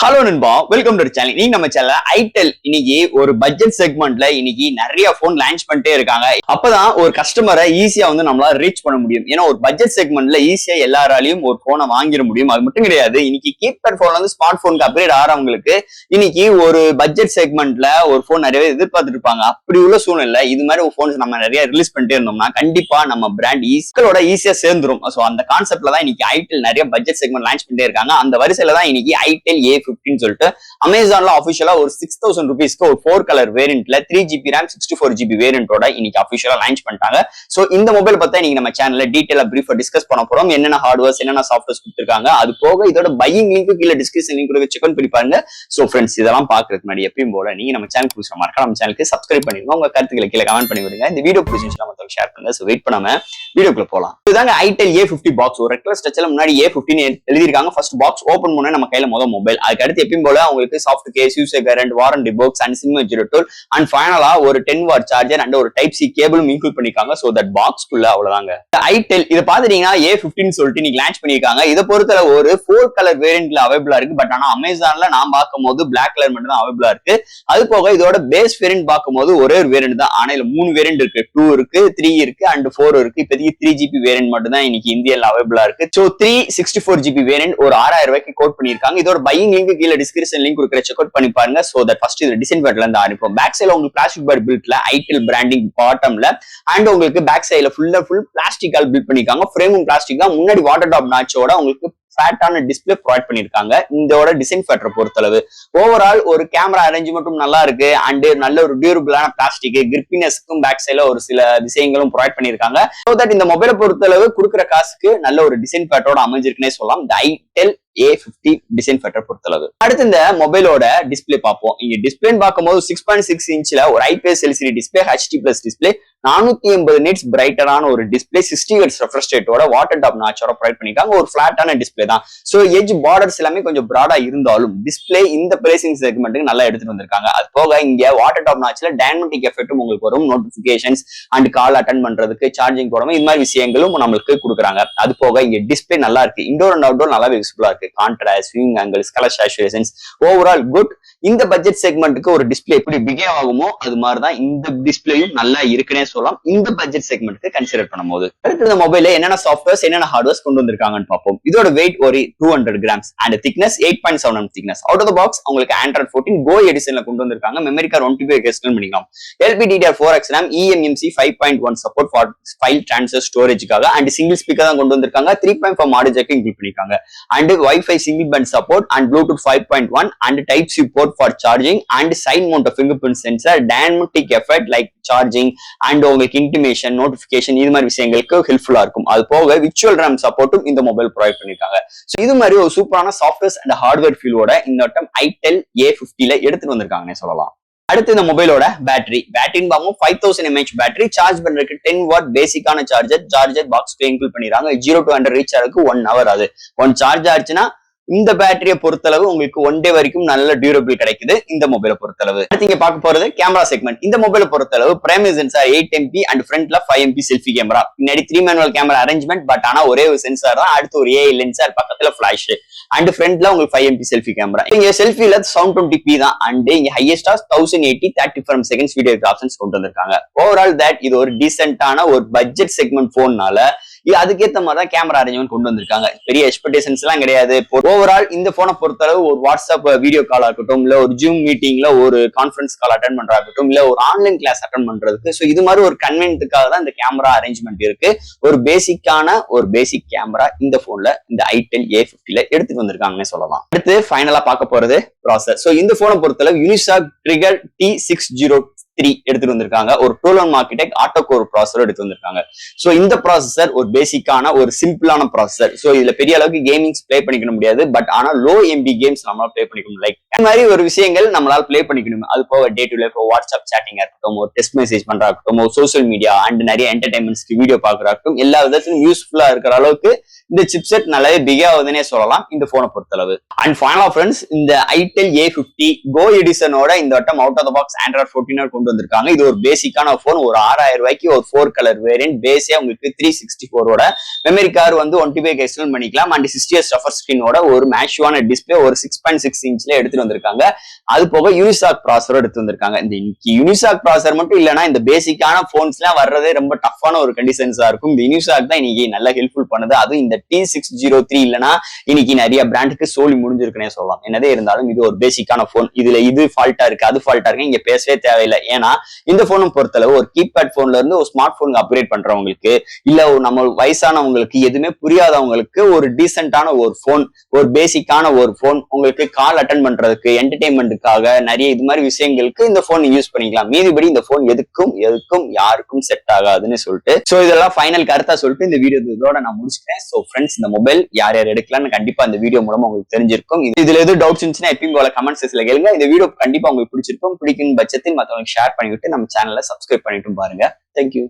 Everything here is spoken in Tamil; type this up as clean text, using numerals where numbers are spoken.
ஹலோ நண்பா, வெல்கம் டு சேனல். நீங்க நம்ம சேனல்ல ஐடெல் இன்னைக்கு ஒரு பட்ஜெட் செக்மெண்ட்ல இன்னைக்கு நிறைய போன் லான்ச் பண்ணிட்டே இருக்காங்க. அப்பதான் ஒரு கஸ்டமரை ஈஸியா நம்மளால ரீச் பண்ண முடியும். ஏன்னா ஒரு பட்ஜெட் செக்மெண்ட்ல ஈஸியா எல்லாராலையும் ஒரு போனை வாங்கிட முடியும். அது மட்டும் கிடையாது, இன்னைக்கு கீபேட் போன்ல இருந்து ஸ்மார்ட் போனுக்கு அப்கிரேட் ஆறவங்களுக்கு இன்னைக்கு ஒரு பட்ஜெட் செக்மெண்ட்ல ஒரு போன் நிறைய எதிர்பார்த்துட்டு இருப்பாங்க. அப்படி உள்ள சூழ்நிலை இது மாதிரி ஒரு போன்ஸ் நம்ம நிறைய ரிலீஸ் பண்ணிட்டே இருந்தோம்னா கண்டிப்பா நம்ம பிராண்ட் மக்களோட ஈஸியா சேர்ந்துரும். சோ அந்த கான்செப்ட்ல தான் இன்னைக்கு ஐடெல் நிறைய பட்ஜெட் செக்மெண்ட் லான்ச் பண்ணிட்டே இருக்காங்க. அந்த வரிசையில தான் இன்னைக்கு ஐடெல் A15 சொல்லிட்டு அமேசான்ல ஆஃபிஷியலா ஒரு 6000 ரூபீஸ்க்கு ஒரு 4 கலர் வேரியன்ட்ல 3GB RAM 64GB வேரியன்ட்டோட இன்னைக்கு அஃபிஷியலா லான்ச் பண்ணிட்டாங்க. சோ இந்த மொபைல் பத்தி இன்னைக்கு நம்ம சேனல்ல டீடைலா பிரீஃபா டிஸ்கஸ் பண்ண போறோம். என்னென்ன ஹார்ட்வேர்ஸ் என்னென்ன சாஃப்ட்வேர்ஸ் கொடுத்திருக்காங்க, அது போக இதோட பையிங் லிங்க் கீழ டிஸ்கிரிப்ஷன் லிங்க் கொடுத்து செக் பண்ணி பாருங்க. சோ ஃப்ரெண்ட்ஸ், இதெல்லாம் பாக்குறதுக்கு முன்னாடி எப்பயும் போல நீங்க நம்ம சேனல் புதுசா மறக்காம நம்ம சேனலுக்கு சப்ஸ்கிரைப் பண்ணிருங்க. உங்க கருத்துக்களை கீழ கமெண்ட் பண்ணி விடுங்க. இந்த வீடியோ பிடிச்சிருந்தா மத்தவங்க ஷேர் பண்ணுங்க. சோ வெயிட் பண்ணாம வீடியோக்குள்ள போலாம். இதுதாங்க ஐடெல் A50 பாக்ஸ். ஒரு ரெக்வஸ்ட் டச்ல முன்னாடி A15 எழுதிருக்காங்க. ஃபர்ஸ்ட் பாக்ஸ் ஓபன் பண்ணா நம்ம கையில மொபைல். அதுக்கு அடுத்து எப்பயும் போல உங்களுக்கு soft case, user guide, warranty box and sim tool and ஃபைனலா ஒரு 10 வாட் சார்ஜர் அண்ட் ஒரு டைப் சி கேபிளும் இன்க்ளூட் பண்ணிருக்காங்க. சோ தட் பாக்ஸ்க்குள்ள அவ்வளவுதாங்க. ஐடெல் இத பாத்துட்டீங்கன்னா A15 சொல்லிட்டு நீங்க லான்ச் பண்ணிருக்காங்க. இத பொறுத்தல ஒரு 4 கலர் வேரியன்ட்ல அவைலபிளா இருக்கு. பட் ஆனா அமேசான்ல நான் பார்க்கும்போது பிளாக் கலர் மட்டும் தான் அவைலபிளா இருக்கு. அது போக இதோட பேஸ் வேரியன்ட் பார்க்கும்போது ஒரே ஒரு வேரியன்ட் தான். ஆனா இதுல 3 வேரியன்ட் இருக்கு. 2 இருக்கு, 3 இருக்கு அண்ட் 4 இருக்கு. இப்போதைக்கு 3GB வேரியன்ட் மட்டும் தான் இன்னைக்கு இந்தியால அவைலபிளா இருக்கு. சோ 364GB வேரியன்ட் ஒரு 6000 ரூபாய்க்கு கோட் பண்ணிருக்காங்க. இதோட பையிங் லிங்க் கீழ டிஸ்கிரிப்ஷன் லிங்க் கொடுக்குற செக் அவுட் பண்ணி பாருங்க. சோ தட் ஃபர்ஸ்ட் இது டிசைன் பேட்ல இருந்து ஆரம்பிப்போம். பேக் சைடுல உங்களுக்கு பிளாஸ்டிக் பேட் பில்ட்ல ஐடெல் பிராண்டிங் பாட்டம்ல அண்ட் உங்களுக்கு பேக் சைடுல ஃபுல் பிளாஸ்டிக்கால் பில்ட் பண்ணிருக்காங்க. ஃப்ரேமும் பிளாஸ்டிக் தான். முன்னாடி வாட்டர் டாப் நாச்சோட உங்களுக்கு ஃபேட்டான டிஸ்பிளே ப்ரொவைட் பண்ணிருக்காங்க. இதோட டிசைன் ஃபேக்டர் பொறுத்தளவு ஓவரால் ஒரு கேமரா அரேஞ்ச்மெண்ட்டும் நல்லா இருக்கு அண்ட் நல்ல ஒரு டியூரபிளான பிளாஸ்டிக் கிரிப்பினஸ்க்கும் பேக் சைடுல ஒரு சில விஷயங்களும் ப்ரொவைட் பண்ணிருக்காங்க. சோ தட் இந்த மொபைலை பொறுத்தளவு கொடுக்குற காசுக்கு நல்ல ஒரு டிசைன் ஃபேக்டரோட அமைஞ்சிருக்குன்னே சொல்லலாம். இந்த ஐடெல் A50 டிசைன் ஃபேக்டர் பொறுத்தளவு. அடுத்து இந்த மொபைலோட டிஸ்பிளே பார்ப்போம். இங்க டிஸ்பிளே பார்க்கும்போது 6.6 இன்ச்ல ஒரு IPS LCD display, HD+ display, 480 nits பிரைட்டரான ஒரு டிஸ்பிளே, 60 ஹெர்ட்ஸ் ரெஃப்ரெஷ் ரேட்டோட வாட்டர் டாப் நாச்சோட ப்ரொவைட் பண்ணிருக்காங்க. ஒரு ஃபிளாட்டான டிஸ்பிளே தான். சோ எட்ஜ் பார்டர்ஸ் எல்லாமே கொஞ்சம் பிராடா இருந்தாலும் டிஸ்பிளே இந்த பிரைசிங் செக்மெண்ட்டுக்கு நல்லா எடுத்துட்டு வந்திருக்காங்க. அது போக இங்க வாட்டர் டாப் நாச்ல டைனமிக் எஃபெக்ட்டும் உங்களுக்கு வரும். நோட்டிபிகேஷன்ஸ் அண்ட் கால் அட்டென்ட் பண்றதுக்கு, சார்ஜிங் போடாம இது மாதிரி விஷயங்களும் நம்மளுக்கு கொடுக்குறாங்க. அது போக இங்க டிஸ்பிளே நல்லா இருக்கு. இன்டோர் அண்ட் அவுட்டோர் நல்லாவே விசிபிளா இருக்கு. Contrast, viewing angles, colour saturations overall good. இந்த பட்ஜெட் செக்மெண்ட்டுக்கு ஒரு டிஸ்பிளே எப்படி பிகேவ் ஆகுமோ அது மாதிரிதான் இந்த டிஸ்பிளேயும் நல்லா இருக்குன்னே சொல்லலாம். இந்த பட்ஜெட் செக்மெண்ட்டுக்கு கன்சிடர் பண்ணும்போது அடுத்த மொபைல என்னென்ன சாஃப்ட்வேர்ஸ் என்னென்ன ஹார்ட்வேர்ஸ் கொண்டு வந்திருக்காங்கன்னு பார்ப்போம். இதோட வெயிட் ஒரு 200 grams and thickness 8.7 thickness. Out of the box உங்களுக்கு Android 14 Go எடிஷன்ல கொண்டு வந்திருக்காங்க. மெமரி கார்டு 1TB எக்ஸ்டர்ன் பண்ணிக்கலாம். LPDDR4X RAM, eMMC 5.1 support for file transfer ஸ்டோரேஜ்க்காக அண்ட் சிங்கிள் ஸ்பீக்கர் தான் கொண்டு வந்திருக்காங்க. 3.5 ஆடியோ ஜாக் இன்க்ளூட் பண்ணிருக்காங்க and Wi-Fi single band support and Bluetooth 5.1 and Type-C port for charging and side mount fingerprint sensor, dynamic effect like charging and உங்களுக்கு intimation, notification இது மாதிரி விஷயங்களுக்கு ஹெல்ப்ஃபுல்லா இருக்கும். அது போக விர்ச்சுவல் RAM சப்போர்ட்டும் இந்த மொபைல் ப்ரொவைட் பண்ணிருக்காங்க. சோ இது மாதிரி ஒரு சூப்பரான சாஃப்ட்வேர்ஸ் அண்ட் ஹார்ட்வேர் ஃபீலோட இந்த வட்டம் ஐடெல் A50ல எடுத்துட்டு வந்திருக்காங்கன்னு சொல்லலாம். அடுத்து இந்த மொபைலோட பேட்டரின்னு பார்ப்போம். 5000 mAh பேட்டரி. சார்ஜ் பண்றதுக்கு 10 வாட் பேசிக்கான சார்ஜர் பாக்ஸ் இன்க்ளூட் பண்ணிடுறாங்க. 0 to 100 ரீச் ஆகிறதுக்கு 1 hour ஆகுது. ஒன் சார்ஜ் ஆச்சுன்னா இந்த பேட்டரியை பொறுத்தளவு உங்களுக்கு 1 day வரைக்கும் நல்ல டியூரபிள் கிடைக்குது இந்த மொபைலை பொறுத்தளவு. அடுத்து இங்க பார்க்க போறது கேமரா செக்மெண்ட். இந்த மொபைலை பொறுத்தளவு பிரைமரி சென்சார் 8MP அண்ட் ஃப்ரண்ட்ல 5MP செல்ஃபி கேமரா. பின்னாடி 3 மேனுவல் கேமரா அரேஞ்ச்மெண்ட். பட் ஆனா ஒரே ஒரு சென்சார் தான். அடுத்து ஒரு AI லென்சார், பக்கத்துல ஃபிளாஷ் அண்ட் ஃப்ரண்ட்ல உங்களுக்கு 5MP செல்ஃபி கேமரா. இங்க செல்ஃபில 720p தான் அண்ட் இங்க ஹையஸ்டா 1080 30 frames seconds வீடியோ ஆப்ஷன்ஸ் கொண்டு வந்திருக்காங்க. ஓவரால் தட் இது ஒரு டீசென்டான ஒரு பட்ஜெட் செக்மெண்ட் போன்னால அதுக்கேற்ற மாதிரி தான் கேமரா அரேஞ்ச்மெண்ட் கொண்டு வந்திருக்காங்க. பெரிய எக்ஸ்பெக்டேஷன்ஸ் எல்லாம் கிடையாது. ஓவரால் இந்த போனை பொறுத்தளவு ஒரு வாட்ஸ்அப் வீடியோ கால் ஆகட்டும், இல்ல ஒரு ஜூம் மீட்டிங்ல ஒரு கான்ஃபரன்ஸ் கால் அட்டென்ட் பண்றாகட்டும், இல்ல ஒரு ஆன்லைன் கிளாஸ் அட்டென்ட் பண்றதுக்கு சோ இது மாதிரி ஒரு கன்வீனியன்ட்டுக்காக தான் இந்த கேமரா அரேஞ்ச்மெண்ட் இருக்கு. ஒரு பேசிக் கேமரா இந்த போன்ல இந்த ஐடெல் A50ல எடுத்துட்டு வந்திருக்காங்கன்னு சொல்லலாம். அடுத்து ஃபைனலா பார்க்க போறது ப்ராசஸர். சோ இந்த போனை பொறுத்தளவு யூனிசாக் ட்ரிகர் T603 எடுத்துட்டு வந்திருக்காங்க. ஒரு 12 ஆர்க்கிடெக்ட் ஆட்டோ கோர் ப்ராசஸர் எடுத்து வந்திருக்காங்க. சோ இந்த ப்ராசஸர் ஒரு பேசிக்கான ஒரு சிம்பிளான ப்ராசஸர். சோ இதுல பெரிய அளவுக்கு கேமிங்ஸ் பிளே பண்ணிக்க முடியாது. பட் ஆனா லோ MB கேம்ஸ் நம்மளால பிளே பண்ணிக்கணும். லைக் இந்த மாதிரி ஒரு விஷயங்கள் நம்மளால பிளே பண்ணிக்கணும். அது போக day to life WhatsApp chatting இருக்கட்டும், ஒரு டெஸ்ட் மெசேஜ் பண்றாகட்டும், ஒரு சோசியல் மீடியா அண்ட் நிறைய என்டர்டைன்மெண்ட்ஸ்க்கு வீடியோ பாக்குறாகட்டும், எல்லா விதத்திலும் யூஸ்ஃபுல்லா இருக்கிற அளவுக்கு இந்த சிப்செட் நல்லாவே பிக் ஆகுதுன்னே சொல்லலாம் இந்த போனை பொறுத்தளவு. அண்ட் ஃபைனலா ஃப்ரெண்ட்ஸ், இந்த ஐடெல் A50 கோ எடிஷனோட இந்த வட்டம் out of the box Android 14 கொண்டு வந்திருக்காங்க. இது ஒரு பேசிக்கான போன். ஒரு 6000 ரூபாய்க்கு ஒரு 4 கலர் வேரியன்ட். பேஸே உங்களுக்கு 364 மெமரி கார்டு வந்து 1TB எக்ஸ்டெண்ட் பண்ணிக்கலாம். அண்ட் 60Hz டஃபர் ஸ்கிரீனோட ஒரு மேஷுவான டிஸ்பிளே ஒரு 6.6 இன்ச்ல எடுத்துட்டு வந்திருக்காங்க. அது போக யூனிசாக் ப்ராசரோட எடுத்து வந்திருக்காங்க. இந்த யூனிசாக் ப்ராசர் மட்டும் இல்லைன்னா இந்த பேசிக்கான போன்ஸ் எல்லாம் வர்றதே ரொம்ப டஃப்பான ஒரு கண்டிஷன்ஸா இருக்கும். இந்த யூனிசாக் தான் இன்னைக்கு நல்லா ஹெல்ப்ஃபுல் பண்ணுது. அதுவும் இந்த T603 இல்லைன்னா இன்னைக்கு நிறைய பிராண்டுக்கு சோலி முடிஞ்சிருக்குன்னே சொல்லலாம். என்னதே இருந்தாலும் இது ஒரு பேசிக்கான போன். இதுல இது ஃபால்ட்டா இருக்கு, அது ஃபால்ட்டா இருக்கு, இங்க பேசவே தேவையில்லை. ஏன்னா இந்த போனை பொறுத்தளவு ஒரு கீபேட் போன்ல இருந்து ஒரு ஸ்மார்ட் போனுக்கு அப்கிரேட் பண்றவங்களுக்கு, இல்ல நம்ம வயசானவங்களுக்கு, எதுவுமே புரியாதவங்களுக்கு ஒரு டீசென்டான ஒரு போன், ஒரு பேசிக்கான ஒரு போன், உங்களுக்கு கால் அட்டன் பண்றதுக்கு, என்டர்டைன்மெண்ட்டுக்காக நிறைய இது மாதிரி விஷயங்களுக்கு இந்த போன் யூஸ் பண்ணிக்கலாம். மீதிபடி இந்த போன் எதுக்கும் யாருக்கும் செட் ஆகாதுன்னு சொல்லிட்டு, சோ இதெல்லாம் ஃபைனல் கருத்தா சொல்லிட்டு இந்த வீடியோ இதோட நான் முடிச்சுக்கிறேன். சோ ஃப்ரெண்ட்ஸ், இந்த மொபைல் யார் யார் எடுக்கலாம்னு கண்டிப்பா இந்த வீடியோ மூலமா உங்களுக்கு தெரிஞ்சிருக்கும். இதுல எதுவும் டவுட்ஸ் இருந்துச்சுன்னா எப்பயும் போல கமெண்ட் செக்ஷன்ல கேளுங்க. இந்த வீடியோ கண்டிப்பா உங்களுக்கு பிடிச்சிருக்கும். பிடிக்கும் பட்சத்தில் மற்றவங்களுக்கு ஷேர் பண்ணிவிட்டு நம்ம சேனலை சப்ஸ்கிரைப் பண்ணிட்டு பாருங்க. தேங்க்யூ.